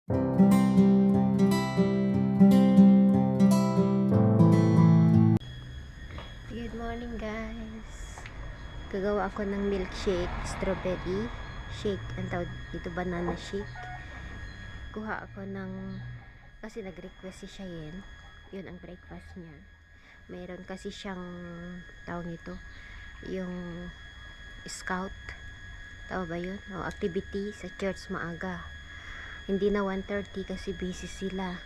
Good morning guys. Gagawa ako ng milkshake, strawberry shake, ang tawag dito banana shake. Kuha ako ng, kasi nag-request si Cheyenne, yun ang breakfast niya. Mayroon kasi siyang tawag nito, yung scout, tawag ba yun? O, activity sa church maaga. Hindi na 1:30 kasi busy sila.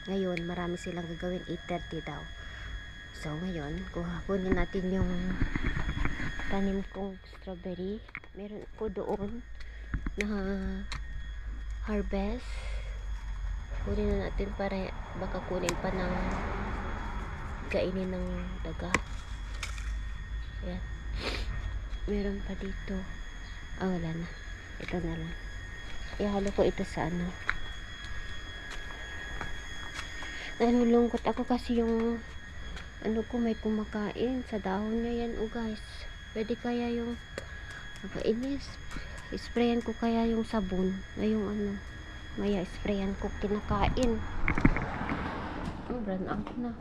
Ngayon marami silang gagawin, 8:30 daw. So ngayon, kunin natin yung tanim kong strawberry. Meron ko doon na harvest. Kunin na natin para baka kunin pa ng kainin ng daga. Ayan. Meron pa dito. Wala na. Ito na lang. Ihalo ko ito sa ano. Nalulungkot ako kasi yung ano ko may kumakain sa dahon niya yan guys. Pwede kaya yung nakainis. Sprayan ko kaya yung sabon na yung ano. Maya sprayan ko kinakain. Run out na.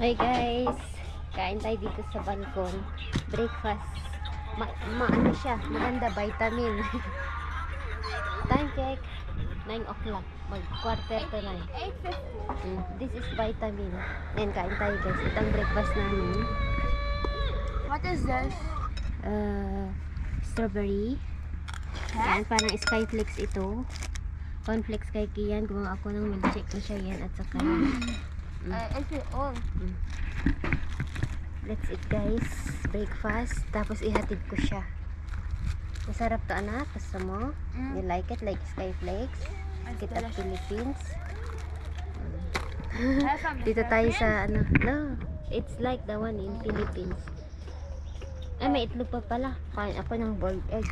Hi guys. Kain tayo dito sa balkon. Breakfast. Ano siya. Maganda vitamin. Time check. 9 o'clock. Mag quarter to 9. 8:50. This is vitamin. Ayan, kain tayo guys. Itang breakfast namin. What is this? Strawberry. Ayan, parang skyflakes ito. Cornflakes kay Kian. Gumawa ako ng milkshake na siya yan. At saka Is it all? let's eat guys. Breakfast. Tapos ihatid ko siya. Masarap to anak. Gusto mo? You like it? Like skyflakes? Kita Philippines. Dito tayo sa ano. No. It's like the one in Philippines. Ay, may itlog pa pala. Kain ako ng boiled egg.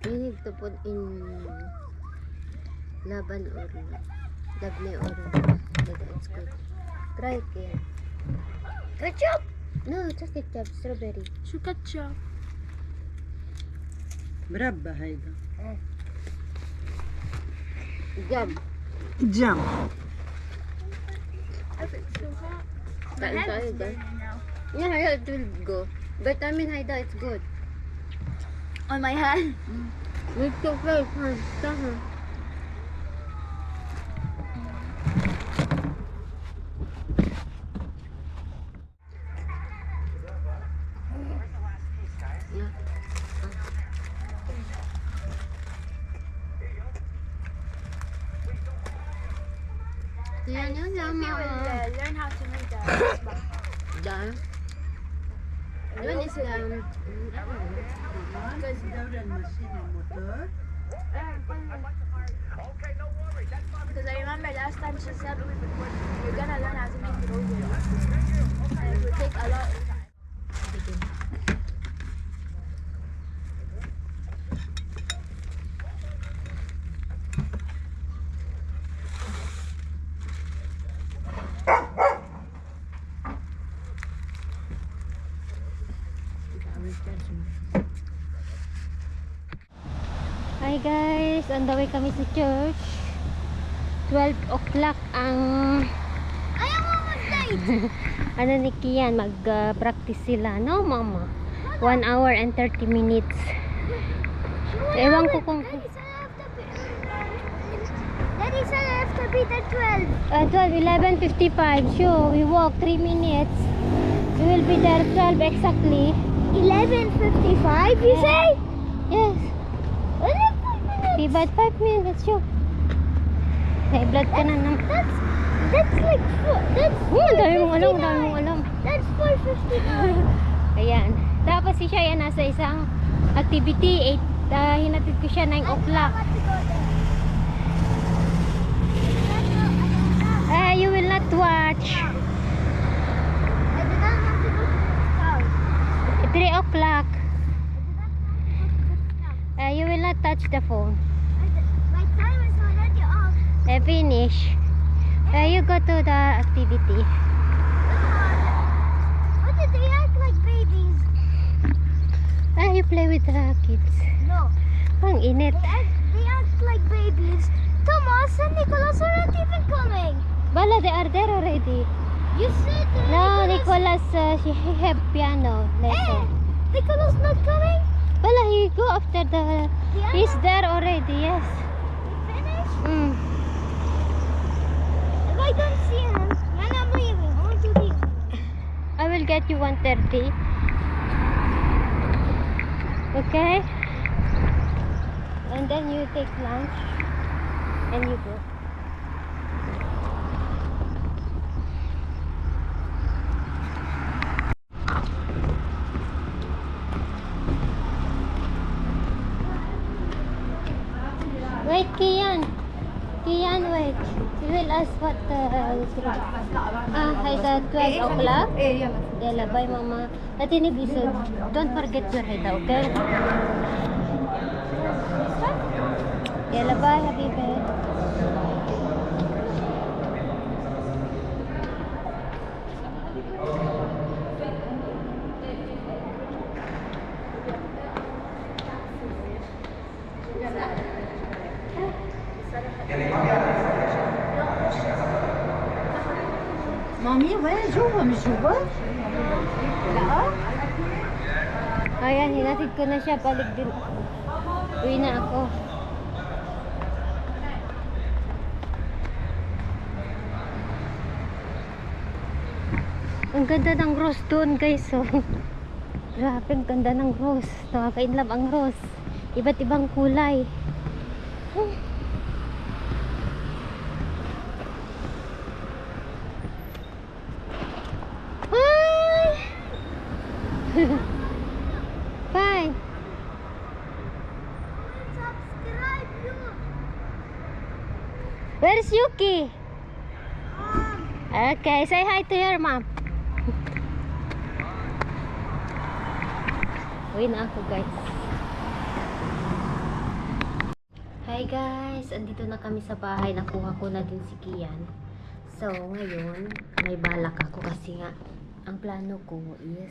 You need to put in laban or lovely or like it's good. Try it again. Ketchup! No, just ketchup, strawberry. Şu ketchup. مربى هيدا Jam. جام Kain tayo guys. Yeah, it will go. Vitamin Haida, it's good. On my hand. Need to play first. Yan yun lang Learn how to make that. Done. Yun is Because دورة الماشين الموتور I remember last time she said you're gonna learn how to make roses. And it would take a lot of time. Hi guys, on the way kami sa church. 12 o'clock ang I am almost late. ano ni Kian, mag-practice sila, no mama? 1 hour and 30 minutes. Ewan ko kung Daddy said I have to be there 12. 11:55. Sure, we walk 3 minutes. We will be there 12 exactly. 11:55, you say? Yes. Diba 5 minutes, sure. May blood ka na naman. That's like that's Dami mong alam, dami mong alam. That's 4:59. Ayan. Tapos si Shaya nasa isang activity. 8, hinatid ko siya 9 o'clock. the phone. My time is already off. Finish. You go to the activity. What did they act like babies? You play with the kids. No. Ang init. They act like babies. Thomas and Nicholas aren't even coming. Bala, they are there already. You said that No, Nicholas, he have piano lesson. Nicholas not coming? Bala, he go after the... He's there already, yes. Finished? Mm. If I don't see him, then I'm leaving. I want to leave. I will get you 1:30. Okay? And then you take lunch and you go. Wait, Kian. Kian, wait. We will ask what Haida 12 o'clock? Yala, bye mama. At in episode, don't forget your Haida, okay? Yala, bye, Habibi. مامي وين جوا مش جوا؟ Ayan, hinatid ko na siya. Balik din ako. Uwi na ako. Ang ganda ng rose doon, guys. Oh. Grabe, ang ganda ng rose. Nakaka-inlove ang rose. Iba't ibang kulay. Hi! Fine. Subscribe you. Where's Yuki? Okay, say hi to your mom. Uwi na ako, guys. Hi guys, andito na kami sa bahay. Nakuha ko na din si Kian. So, ngayon, may balak ako kasi nga, ang plano ko is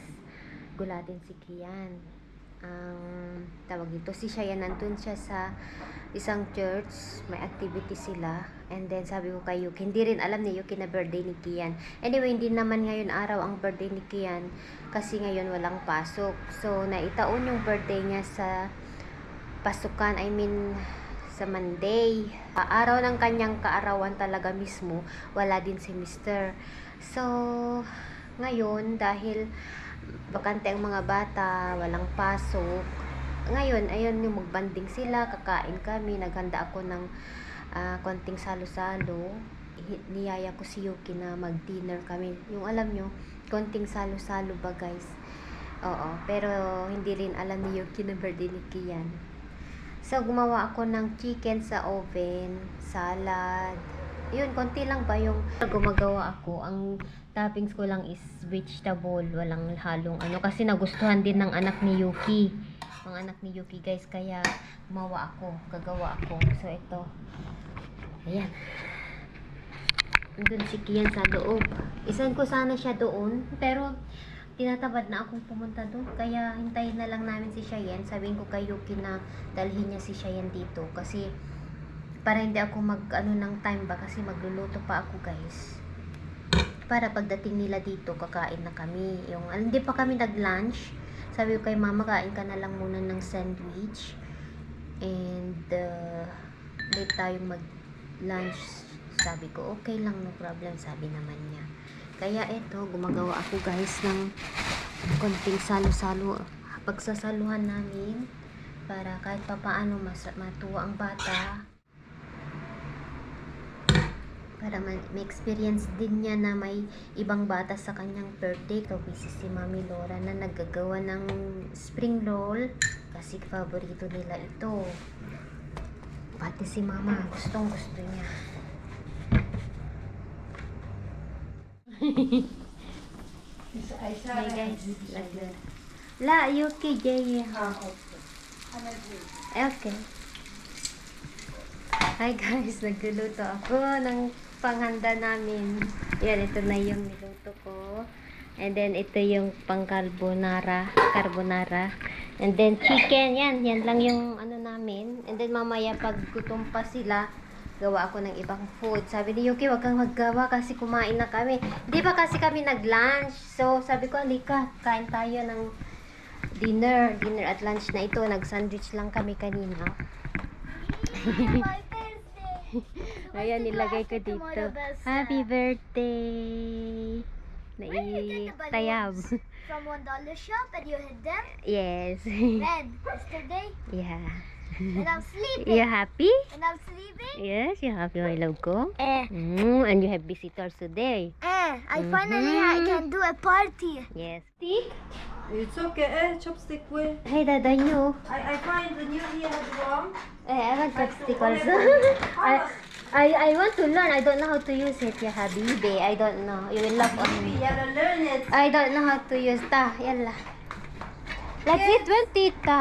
gulatin si Kian. Ang tawag dito, si Cheyenne, nandun siya sa isang church, may activity sila, and then sabi ko kay Yuki, hindi rin alam ni Yuki na birthday ni Kian. Anyway, hindi naman ngayon araw ang birthday ni Kian kasi ngayon walang pasok. So, naitaon yung birthday niya sa pasukan, I mean sa Monday. Araw ng kanyang kaarawan talaga mismo, wala din si Mr. So, ngayon, dahil bakante ang mga bata, walang pasok, ngayon, ayun yung magbanding sila, kakain kami, naghanda ako ng konting salo-salo. Niyaya ko si Yuki na mag-dinner kami. Yung alam nyo, konting salo-salo ba guys? Oo, pero hindi rin alam ni Yuki na birthday ni Kian. So, gumawa ako ng chicken sa oven, salad. Yun, konti lang ba yung gumagawa ako. Ang toppings ko lang is vegetable, walang halong ano. Kasi nagustuhan din ng anak ni Yuki. Ang anak ni Yuki guys, kaya gumawa ako, gagawa ako. So, ito. Ayan. Andun si Kian sa loob. Isan ko sana siya doon, pero tinatabad na akong pumunta doon. Kaya hintayin na lang namin si Cheyenne. Sabihin ko kay Yuki na dalhin niya si Cheyenne dito. Kasi para hindi ako mag-ano ng time ba. Kasi magluluto pa ako guys. Para pagdating nila dito, kakain na kami. Yung, hindi pa kami nag-lunch. Sabi ko kay mama, kain ka na lang muna ng sandwich. And late tayong mag-lunch. Sabi ko, okay lang, no problem. Sabi naman niya. Kaya eto, gumagawa ako guys ng konting salo-salo. Pagsasaluhan namin para kahit papaano matuwa ang bata. Para may experience din niya na may ibang bata sa kanyang birthday. Kabisi si Mami Laura na naggagawa ng spring roll. Kasi favorito nila ito. Pati si Mama, gustong gusto niya. Hey guys, la Yuki Jay. Okay. Hi guys, nagluluto ako ng panghanda namin. Yan, ito na yung niluto ko. And then, ito yung pang carbonara. And then, chicken. Yan lang yung ano namin. And then, mamaya pag gutom pa sila, gawa ako ng ibang food. Sabi ni Yuki, wag kang maggawa kasi kumain na kami. Hindi pa kasi kami nag-lunch. So, sabi ko, halika, kain tayo ng dinner at lunch na ito. Nag-sandwich lang kami kanina. Ayan, nilagay ko dito. Happy birthday! Naitayab. From $1 shop and you hit them. Yes. Then, yesterday, Yeah. and I'm sleeping. You happy? And I'm sleeping. Yes, you happy, my love ko? Eh. And you have visitors today. I finally can do a party. Yes. It's okay. Chopstick way. Hey, Dada, you. I find the new here has one. I want chopstick also. I want to learn. I don't know how to use it, ya habibi. I don't know. You will laugh on You me. gotta learn it. I don't know how to use ta. Yalla. Let's eat well, tita.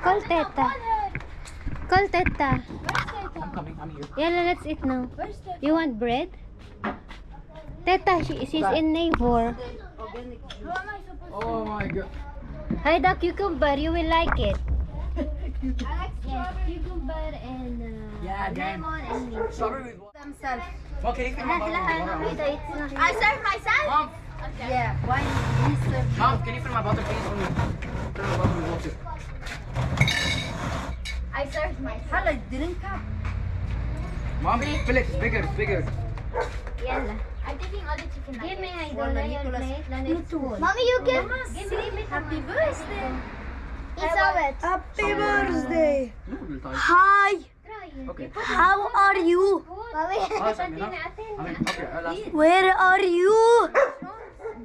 Call teta. Call teta. I'm here. Yalla, let's eat now. You want bread? Teta, she's in neighbor. Oh my god. Hi, the cucumber. You will like it. I like Yes, cucumber and Yeah, damn. lemon and mint. Strawberry with Themselves. Well, can you fill my bottle of water? I serve myself. Mom, Yeah. Why he serve? Mom, can you fill my bottle, please, for me? Fill my bottle with water. I serve myself. Hala, didn't come. Mom, fill it. It's bigger. It's bigger. Yalla. I'm taking all the chicken Give me nuggets. Idola your plate. Lana it's full. Mommy, you give. Give me happy birthday. He saw it. Happy birthday. Hi. Try it. Okay. How are you? Mommy. Oh, sorry, enough. I mean, okay, I'll ask you. Where are you?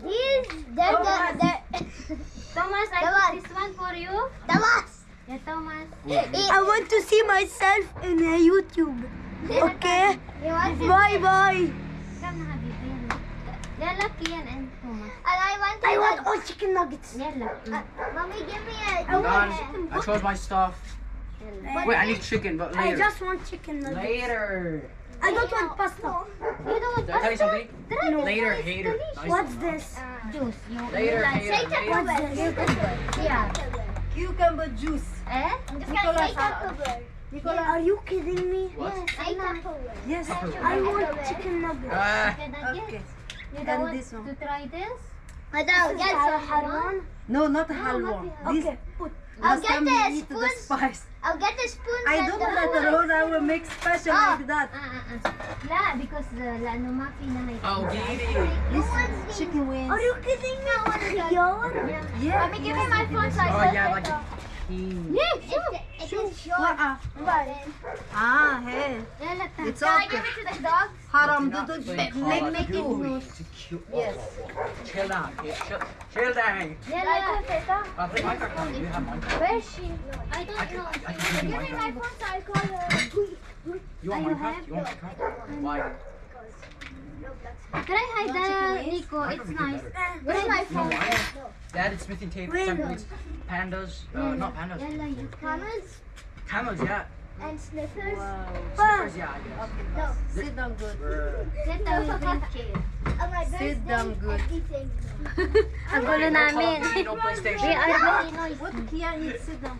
These. They're Thomas, I Thomas. put this one for you. Thomas. Yeah, Thomas. I want to see myself in YouTube. Okay. Bye bye. Come na, habibi. Yalla, Kian and Thomas. And I want all chicken nuggets. Yalla. Mommy, give me a. Done. I chose my stuff. Yalla. Wait, I need chicken, but later. want chicken Later. I don't want pasta. You don't want Did I tell you something? Try this. Later, It's hater. delicious. Nice. What's this? Juice. You Later, like hater. Later. Yeah. Cucumber juice. Eh? I'm just gonna say Tupperware. Nicola, Are you kidding me? What? Say Tupperware. yes. I want chicken nuggets. Okay, that's Okay. it. You And don't want this one. to try this? I don't get some. No, not halwa. This. I'll Last get time the we eat the spoons. spice. I'll get the spoons. I and don't the know that the Rona will make special like that. La, because la ano mafi na may. Oh, giddy. This chicken wings. Are you kidding me? I want to Yeah. Yeah. Mommy, give me my phone so I Oh, can yeah, take like off. Yes, It is short. Waa. But Ah, hey. Yalla ta. It's can I okay. give it to the dogs? Haram Not dudod. playing Call Make of it Duty. no. It's a cute. Yes. Chill down, kid. Chill down. Yalla. I'll play Minecraft now. You have Minecraft. Where is she? I don't I can know. give you Give me my Minecraft. phone so I call her. You want you Minecraft? You want Minecraft? Why? Try hide the Nico. It's nice. Where's my You know phone? why? Dad, it's smithing tape, templates, pandas, not pandas, Yalla, you Camels camels, yeah. and sniffers. Sniffers, yeah, I guess. No. Sit down good. Let me bring chair. On my birthday, Sit down good. everything. Ang gulo namin. No We PlayStation. are very noisy. What Kia eats? Sit down.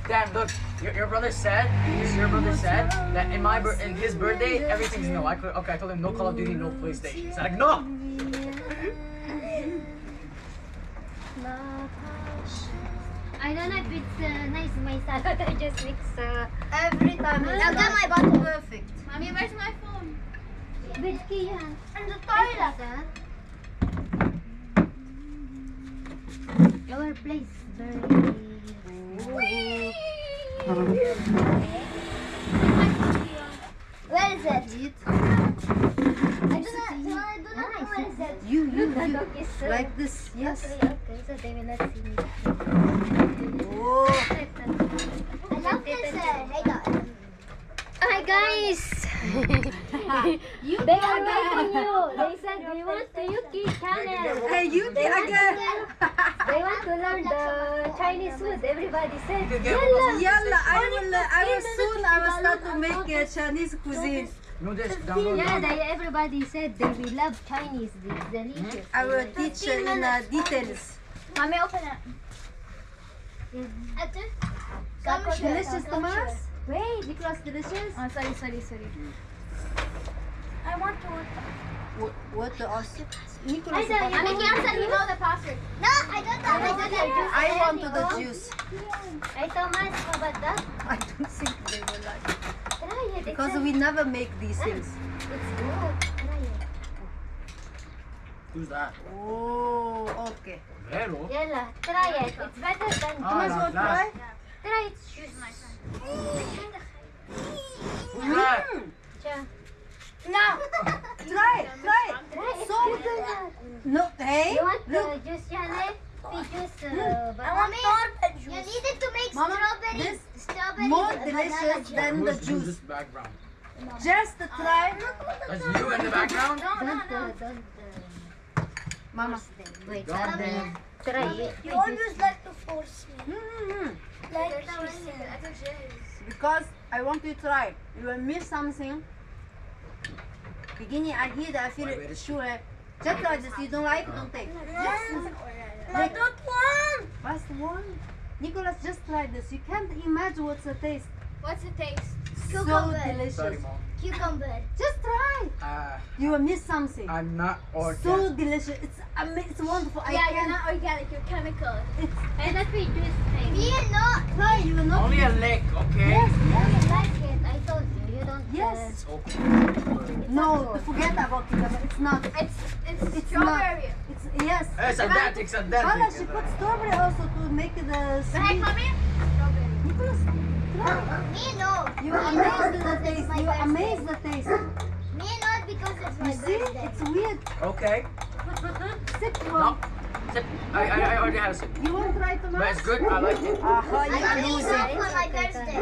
Dan, look, your brother said that in his birthday everything's no. I told him no Call of Duty, no PlayStation. He's like no. I don't know if it's nice my salad. I just mix Every time it's I'll get like my bottle. perfect. Mommy, where's my phone? with Kian. In the toilet. Our place very. Where is it? Eat. I do not know where is it. You The dog is like this. Yes. Okay, so they will not see me. Oh. I love this. Hey, guys. Hi guys! They are waiting you. They said they want to Yuki channel. Hey, Yuki again. They want to learn the Chinese food. Everybody said, You can get Yalla. Yalla, I will start to make Chinese cuisine. No, just download. Yeah, everybody said they will love Chinese. It's delicious. I will teach in details. Mommy, open it. Delicious, Thomas. Wait, Nicholas, delicious. Oh, sorry. I want to. What the awesome? I Nicholas, said, you know the password. No, I don't know. I want to the juice. Ay, Thomas, how about that? I don't think they will like it. Try it. Because we never make these things. It's good. Try it. Who's that? Oh, okay. Vero. Yalla, try it. It's better than Ah, Thomas, want to last. try? Try it. Who's that? Cha. No. Try it. Try it. So no, hey, You want look. juice, Yane? The juice, I want strawberry juice. You needed to make Mama, strawberry, this strawberry more banana delicious jam. than the Who's juice. this background? Just try, That's you in the background? Don't Mama. wait. God damn. Try it. You always like to force me. Like I she said. Because I want you to try. You will miss something. Beginning, I hear that I feel it sure. Just try this. You don't like, don't take. Just I don't want. what's one? Nicholas, just try this. You can't imagine what's the taste. What's the taste? So Cucumber. Sorry, delicious. mom. Cucumber. Just try. You will miss something. I'm not organic. So delicious. It's wonderful. I Yeah, you're can't. not organic. You're chemical. It's And that we juice thing. Me not. try. You will not. Only a lick, okay? Yes. You like it. I told you. You don't. Yes. It's okay. No, forget about cucumber. It's not. It's not. strawberry. It's yes. It's identical, it's identical. Mama, she put strawberry also to make the Hey, sweet. mommy. Nicholas, try. Me no. You are amazed at the taste. You are amazed at the taste. Me not because it's my You see, birthday. it's weird. Okay. Sip No. one. Sip. I already had a sip. You want to try tomato? But it's good, I like it. Aha, I you don't are eat losing. no for my birthday.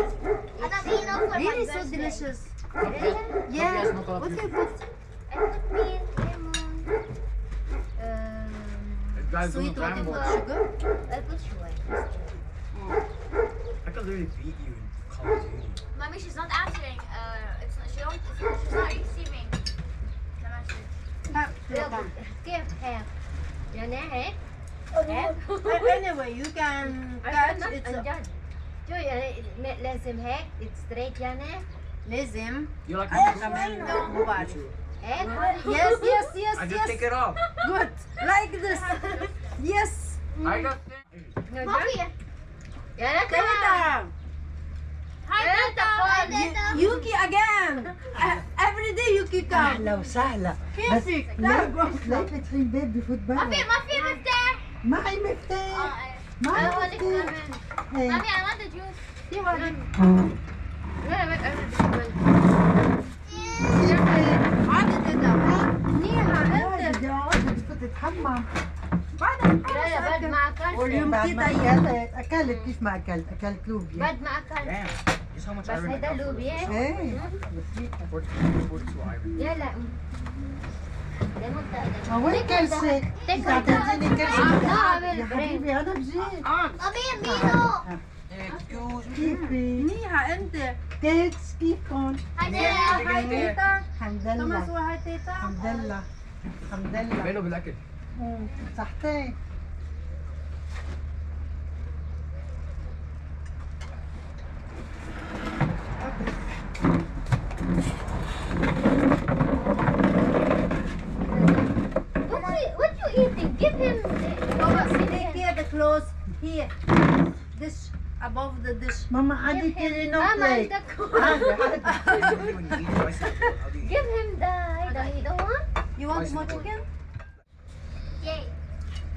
I don't eat no for my Really birthday. so delicious. Yes, Yeah. no color What beauty. can you put? I put milk, lemon. It guys Sweet doing what you ramble. put sugar? I put sugar. I could literally beat you in Call of Duty. Mommy, she's not answering. It's not, she's not receiving. The message. Ah, Look, give hair. Yan eh. Anyway, you can catch it. Andyan. Joy, let him hack. It's straight yan eh. Listen. You like Mubalik. Eh? Yes, yes, yes, I just take yes. it off. Good. Like this. Yes. I got No, Mommy. Yan eh. Tata. Hi, Tata. Yuki again. Every day Yuki come. أهلا وسهلا بس Perfect. لا فاتحين باب بفوتبول ما في مفتاح. معي مفتاح معي I want it مفتاح naman. إيه. Mommy, I want the juice. عادة كده. منيحة انت. بدي اقعد بدك تتحمم بعد بعد ما أكلت. واليوم بعد كده ما اكلت اكلت كيف ما اكلت اكلت لوبيا بعد ما أكلت. Damn. Guess how much بس iron I هيدا got for لوبيا. this? ايه بسيطة 42 iron. يلا. ليمون تقدر. ما وين كرسي؟ تعطيني كرسي يا حبيبي انا بجيت Mommy, me no. Excuse me. كيفي؟ منيحة انت. كيكس كيفكم؟ Hi, هاي Tata. تيتا. الحمد توماس لله وهاي تيتا. الحمد لله الحمد لله Velo بالأكل. صحتين What you eating? Give him. Thomas, take here the clothes. Here. Dish. Above the dish. ماما عادي كيلي نو Mama, بليت the عادي عادي Usually when you eat twice, how do you eat? Give him the you don't want? You want more chicken? Yay.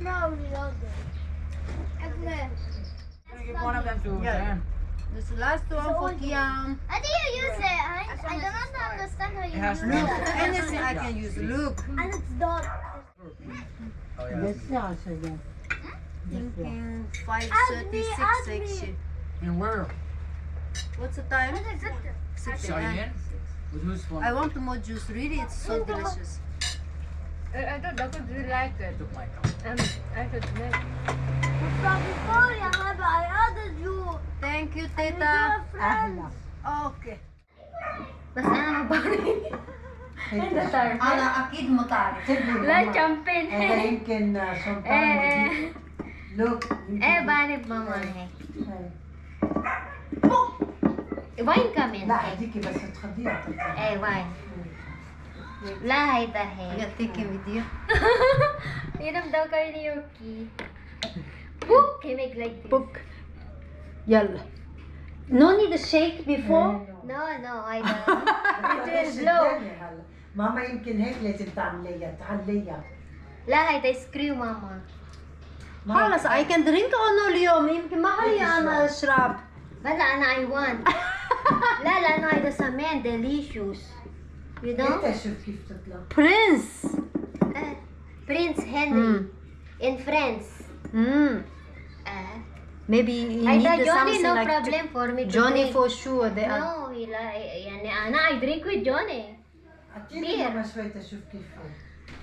No, no. Give one of them to Yeah. Dan. This last one for Kiam. How do you use it? I do not understand how you It has use to it. be- Anything I can use. Look. And it's dark. Oh yeah. بس يا شباب Thinking Ask 5:36 me. actually. And where? What's the time? Cheyenne? Who's fun? I want more juice. Really, it's so delicious. I thought that could really like it. Took my cup. I could make. Sorry, I ordered you. Thank you, Teta. أهلا. Okay. Bas na ba? أنا أكيد مطاري. لا champagne. هذا يمكن شمبان. Look. Banib mama. Wine kami. لا هذيك بس تخليها تطلع. Wine. La, hayda I he. got taken with you. Inom daw kayo ni Yuki. Book! Can you make like this? Book. يلا. No need to shake before. No, I don't. It will blow. ماما يمكن هيك لازم تعمليها تعليها. لا, hayda screw mama. خلاص I can drink or no اليوم يمكن ما علي أنا أشرب. Bala, ana I want. لا, أنا hayda sa men. Delicious. You know? انت شوف كيف تطلع. Prince. Prince Henry. In France. Maybe he Hayda, needed Johnny, something no like problem for me to Johnny drink. for sure. They are. No, يعني أنا I drink with Johnny. اعطيني Beer. ماما شوي تشوف كيف هو.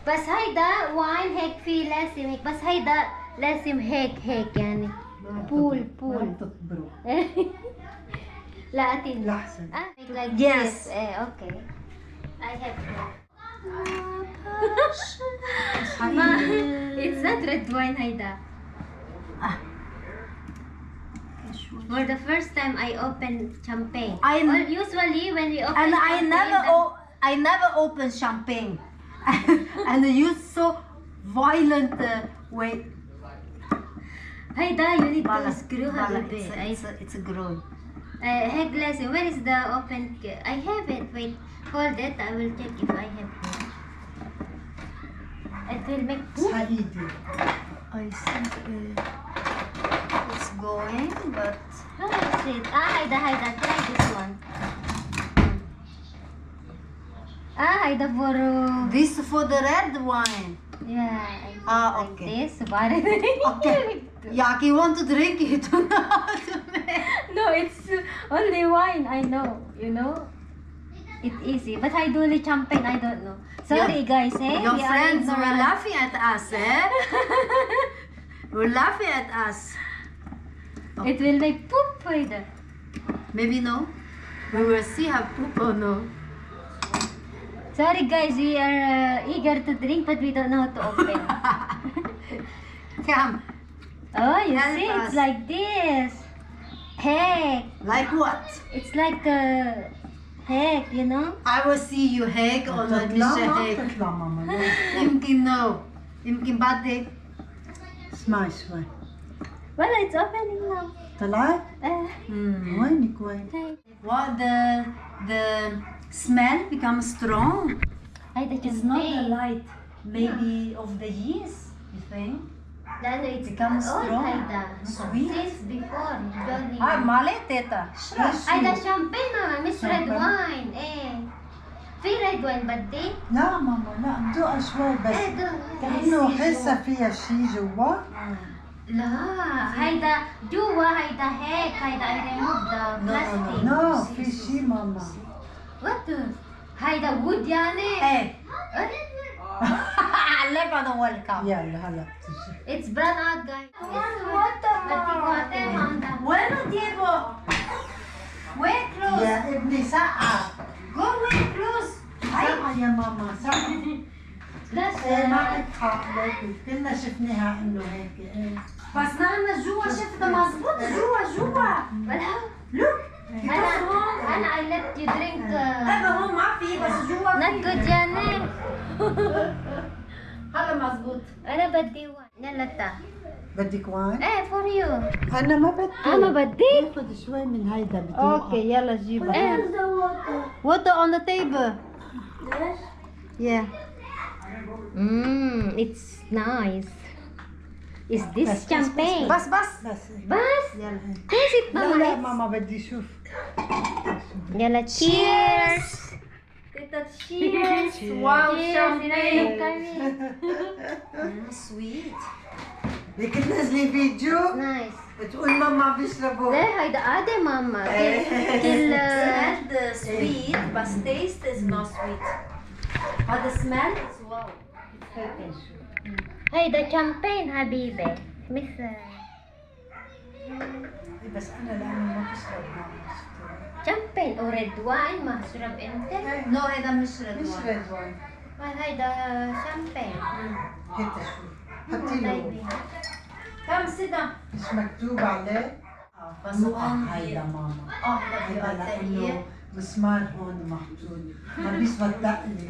بس هيدا واين هيك في لازم هيك بس هيدا لازم هيك يعني بول ما تكبروا. لا أتين لا أحسن. like Yes. this. Okay. I have Ma, it's not red wine هيدا. For the first time I opened champagne. Well, usually when we open And champagne, I never open champagne. And you so violent way. هيدا you need to screw a little bit. It's a grown. Hey Glassy, where is the open? I have it. Wait, hold it. I will check if I have it. It will make poop. حديدي. I think it's going, but How is it? Hida. Try this one. Hida for this for the red wine. yeah. Ah, Like okay. this. But Okay. Yaki want to drink it. no, it's only wine. I know. You know. It's easy, but I do only champagne. I don't know. Sorry, guys. Hey, Your we are friends were ignorant. laughing at us, eh? We're laughing at us. It will make poop. Hida. Maybe no. We will see how poop or no. Sorry guys, we are eager to drink but we don't know how to open. Come. Oh, you Help see, us. it's like this. Heck, Like what? it's like heck, you know? I will see you heck or not تطلع مش ما هيك. تطلع ماما. يمكن no. يمكن بعد اسمعي شوي. Well, it's opening now. طلعت؟ وينك وين؟ What the smell becomes strong. It's not the light. Maybe of the yeast, you think? Lalo, it's Becomes old, strong. Haida. Sweet. Since before, Johnny. mali teta. Haida, champagne mama, miss red Champagne. wine. في red wine بدي؟ لا ماما لا ندوقها شوي بس do. كأنه حاسة فيها شي جوا. لا هيدا جوا هيدا هيك هيدا I remove the plastic. نو في شي ماما. What the? هيدا wood يعني؟ ايه علق on welcome. يلا هلا بتجي. It's brown out guys. water mama. Bueno Diego. Way close. يا ابني سقعة. Go way close. سقعة يا ماما سقعة. That's إيه ما بتحق كلنا شفناها إنه هيك إيه. بس نحن جوا شفنا مزبوط جوا. أنا I let you drink هذا هون ما في بس جوا not good يعني. هذا مزبوط. أنا بدي wine. يلا تا. بدك وين؟ For you. أنا ما بدي. أنا بدي. باخذ شوي من هيدا بدوقها. Okay, يلا جيبها. Water on the table. Yeah. It's nice. Is this champagne? بس بس بس يلا. Taste it لا لا mama. ماما بدي شوف. يلا cheers. Tita, cheers. Wow, Cheers. champagne. Kami. Sweet. لكن نزلي فيديو نايس. تقول ماما بيشربوا. ليه هيدا عادي ماما. كل Smell sweet, but taste is not sweet. But the smell is wow. It's helping. هيدا شامبين حبيبي. مثل بس انا لانه ما بشرب ماما. شامبين وريد واين ما تشرب انت؟ No, هذا مش red مش wine. ريد واين. هيدا شامبين. هيك شوي. حطي له طيبين. Come sit down. مش مكتوب عليه. بس مو هون هيدا ماما. هذا هيدا بيقطع لانه مسمار هون محطوط. ما بيسوى الدقني.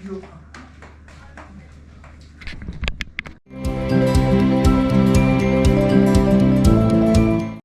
يوقع.